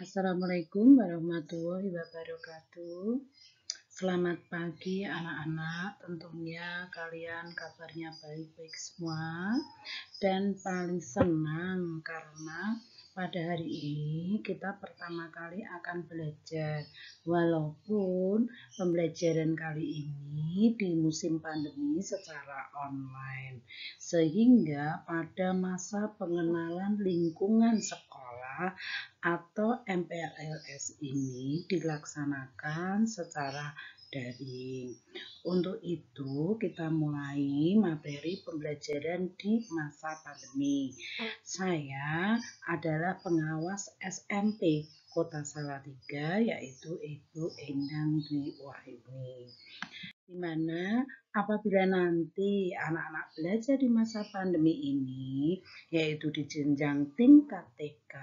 Assalamualaikum warahmatullahi wabarakatuh. Selamat pagi anak-anak, tentunya kalian kabarnya baik-baik semua. Dan paling senang karena pada hari ini kita pertama kali akan belajar. Walaupun pembelajaran kali ini di musim pandemi secara online. Sehingga pada masa pengenalan lingkungan sekolah atau MPLS ini dilaksanakan secara daring. Untuk itu kita mulai materi pembelajaran di masa pandemi. Saya adalah pengawas SMP Kota Salatiga, yaitu Ibu Endang Dwi Wahyuni. Di mana apabila nanti anak-anak belajar di masa pandemi ini, yaitu di jenjang tingkat TK,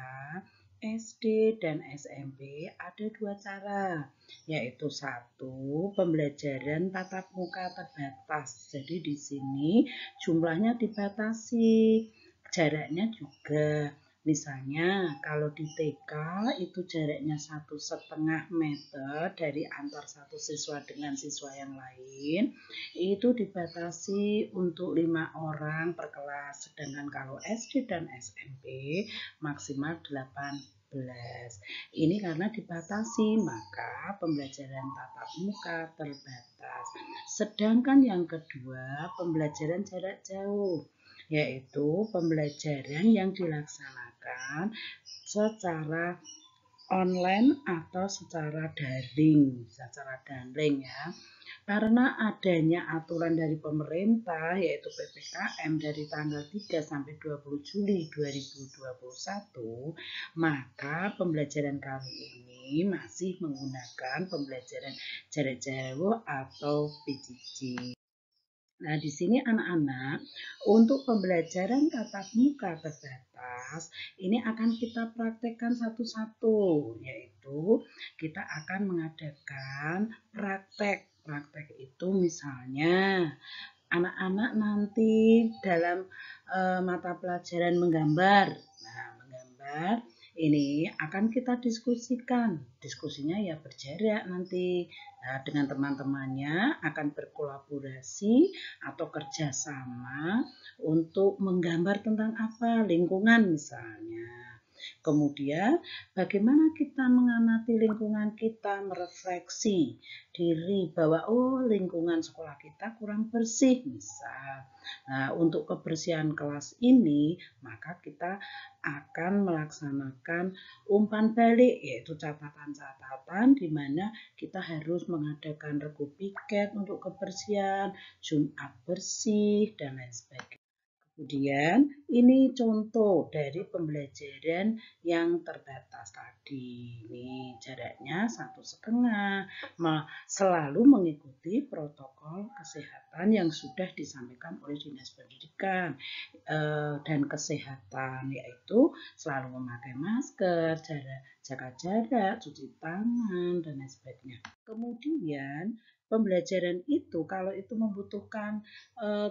SD dan SMP, ada dua cara, yaitu satu, pembelajaran tatap muka terbatas. Jadi di sini jumlahnya dibatasi, jaraknya juga. Misalnya kalau di TK itu jaraknya 1,5 meter dari antar satu siswa dengan siswa yang lain, itu dibatasi untuk 5 orang per kelas. Sedangkan kalau SD dan SMP maksimal 18. Ini karena dibatasi, maka pembelajaran tatap muka terbatas. Sedangkan yang kedua, pembelajaran jarak jauh, yaitu pembelajaran yang dilaksanakan secara online atau secara daring, ya. Karena adanya aturan dari pemerintah yaitu PPKM dari tanggal 3 sampai 20 Juli 2021, maka pembelajaran kali ini masih menggunakan pembelajaran jarak jauh atau PJJ. Nah, di sini anak-anak, untuk pembelajaran tatap muka terbatas, ini akan kita praktekkan satu-satu, yaitu kita akan mengadakan praktek. Praktek itu misalnya, anak-anak nanti dalam mata pelajaran menggambar. Nah, menggambar ini akan kita diskusikan. Diskusinya ya berjarak nanti. Nah, dengan teman-temannya akan berkolaborasi atau kerjasama untuk menggambar tentang apa? Lingkungan misalnya. Kemudian bagaimana kita mengamati lingkungan kita, merefleksi diri bahwa lingkungan sekolah kita kurang bersih misal. Nah, untuk kebersihan kelas ini maka kita akan melaksanakan umpan balik, yaitu catatan-catatan di mana kita harus mengadakan regu piket untuk kebersihan, Jumat bersih dan lain sebagainya. Kemudian ini contoh dari pembelajaran yang terbatas tadi. Ini jaraknya 1,5, selalu mengikuti protokol kesehatan yang sudah disampaikan oleh Dinas Pendidikan dan Kesehatan, yaitu selalu memakai masker, jaga jarak, cuci tangan dan lain sebagainya. Kemudian pembelajaran itu kalau itu membutuhkan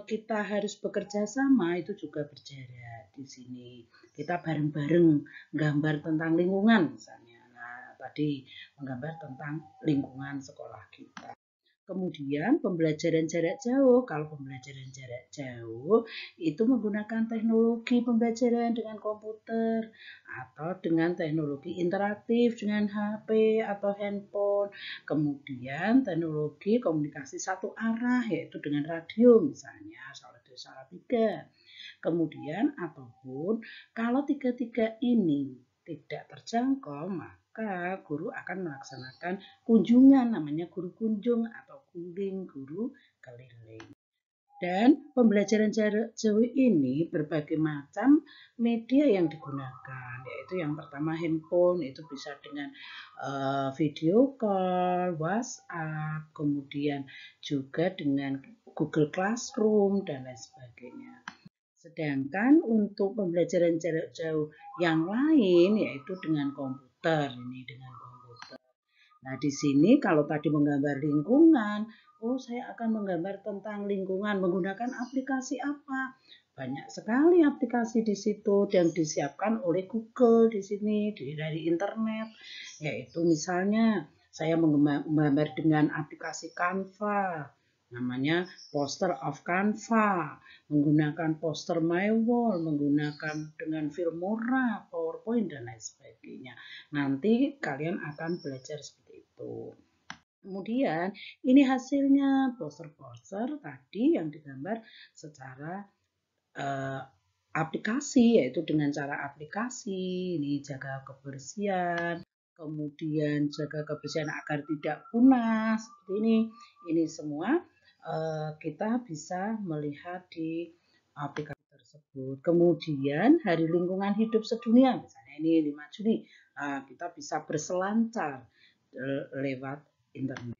kita harus bekerja sama, itu juga berjarak. Di sini kita bareng-bareng gambar tentang lingkungan misalnya. Nah, tadi menggambar tentang lingkungan sekolah kita. Kemudian pembelajaran jarak jauh, kalau pembelajaran jarak jauh itu menggunakan teknologi pembelajaran dengan komputer atau dengan teknologi interaktif dengan HP atau handphone. Kemudian teknologi komunikasi satu arah yaitu dengan radio misalnya, radio Salatiga. Kemudian ataupun kalau tiga-tiga ini tidak terjangkau, maka guru akan melaksanakan kunjungan, namanya guru kunjung atau guling, guru keliling. Dan pembelajaran jarak jauh ini berbagai macam media yang digunakan, yaitu yang pertama handphone, itu bisa dengan video call, WhatsApp, kemudian juga dengan Google Classroom dan lain sebagainya. Sedangkan untuk pembelajaran jarak jauh yang lain yaitu dengan komputer, Nah, di sini kalau tadi menggambar lingkungan, saya akan menggambar tentang lingkungan menggunakan aplikasi apa? banyak sekali aplikasi di situ yang disiapkan oleh Google di sini dari internet, yaitu misalnya saya menggambar dengan aplikasi Canva, namanya Poster of Canva, menggunakan Poster My Wall, menggunakan dengan Filmora, PowerPoint, dan lain sebagainya. Nanti kalian akan belajar seperti itu. Kemudian ini hasilnya poster-poster tadi yang digambar secara aplikasi, yaitu dengan cara aplikasi, ini jaga kebersihan, kemudian jaga kebersihan agar tidak punah, seperti ini. Ini semua kita bisa melihat di aplikasi tersebut. Kemudian Hari Lingkungan Hidup Sedunia, misalnya ini 5 Juni, kita bisa berselancar lewat internet.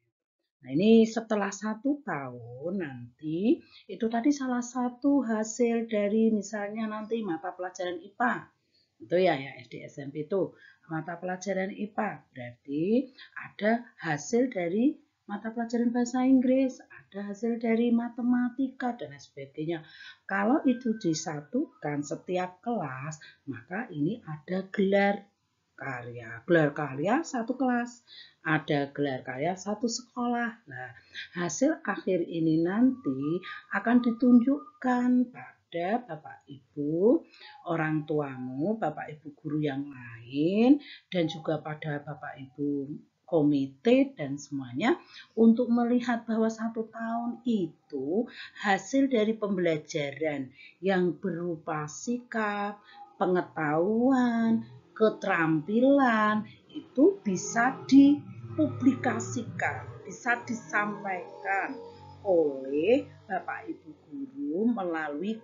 Nah, ini setelah 1 tahun nanti, itu tadi salah satu hasil dari misalnya nanti mata pelajaran IPA. Itu ya SD SMP itu mata pelajaran IPA. Berarti ada hasil dari mata pelajaran bahasa Inggris, ada hasil dari matematika dan sebagainya. Kalau itu disatukan setiap kelas, maka ini ada gelar karya. Gelar karya satu kelas, ada gelar karya satu sekolah. Nah, hasil akhir ini nanti akan ditunjukkan pada Bapak Ibu, orang tuamu, Bapak Ibu guru yang lain, dan juga pada Bapak Ibu komite dan semuanya untuk melihat bahwa 1 tahun itu hasil dari pembelajaran yang berupa sikap, pengetahuan, keterampilan itu bisa dipublikasikan, bisa disampaikan oleh Bapak Ibu guru melalui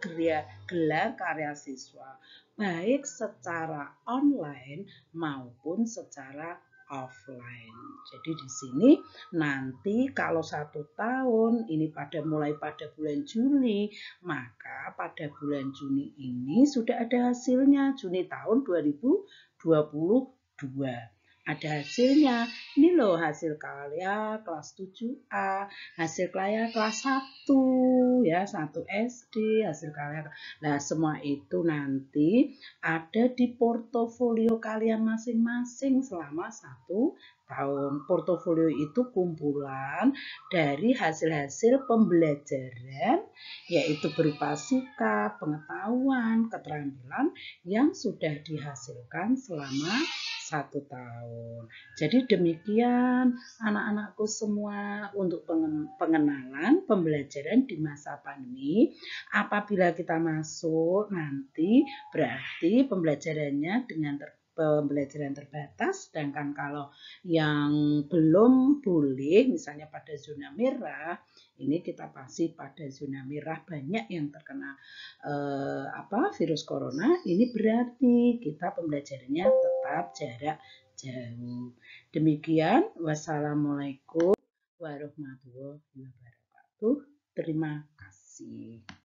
gelar karya siswa, baik secara online maupun secara offline. Jadi di sini nanti kalau 1 tahun ini mulai pada bulan Juli, maka pada bulan Juni ini sudah ada hasilnya, Juni tahun 2022. Ada hasilnya. Ini loh hasil karya kelas 7A, hasil karya kelas 1 ya, 1 SD, hasil karya. Nah, semua itu nanti ada di portofolio kalian masing-masing selama 1 tahun. Portofolio itu kumpulan dari hasil-hasil pembelajaran, yaitu berupa sikap, pengetahuan, keterampilan yang sudah dihasilkan selama 1 tahun. Jadi demikian anak-anakku semua untuk pengenalan pembelajaran di masa pandemi. Apabila kita masuk nanti berarti pembelajarannya dengan pembelajaran terbatas, sedangkan kalau yang belum boleh misalnya pada zona merah, ini kita pasti pada zona merah banyak yang terkena virus corona, ini berarti kita pembelajarannya tetap jarak jauh. Demikian, wassalamualaikum warahmatullahi wabarakatuh. Terima kasih.